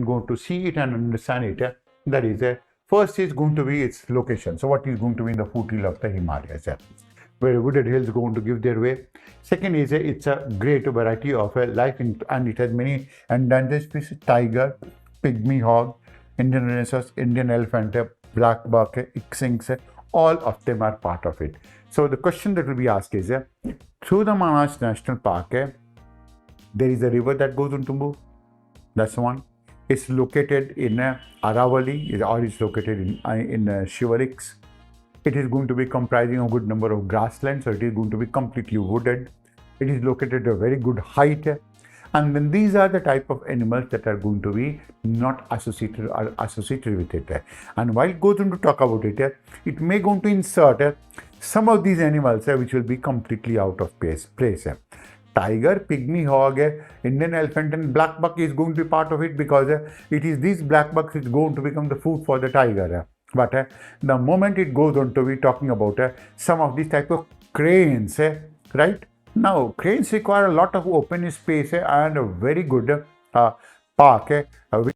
going to see it and understand it. That is, first is going to be its location. So what is going to be in the foothill of the Himalayas? Where wooded hills are going to give their way. Second is it's a great variety of life and it has many endangered species: tiger, pygmy hog, Indian rhinoceros, Indian elephant, black buck, xinx, all of them are part of it. So the question that will be asked is, through the Manas National Park, there is a river that goes into Tumbu. That's one. It's located in Aravali, or it's located in Shivaliks. It is going to be comprising a good number of grasslands, so it is going to be completely wooded. It is located at a very good height. And then these are the type of animals that are going to be not associated or associated with it. And while it goes on to talk about it, it may going to insert some of these animals which will be completely out of place. Tiger, pygmy hog, Indian elephant and black buck is going to be part of it, because it is these black bucks which is going to become the food for the tiger. But the moment it goes on to be talking about some of these type of cranes, right? Now, cranes require a lot of open space and a very good park, which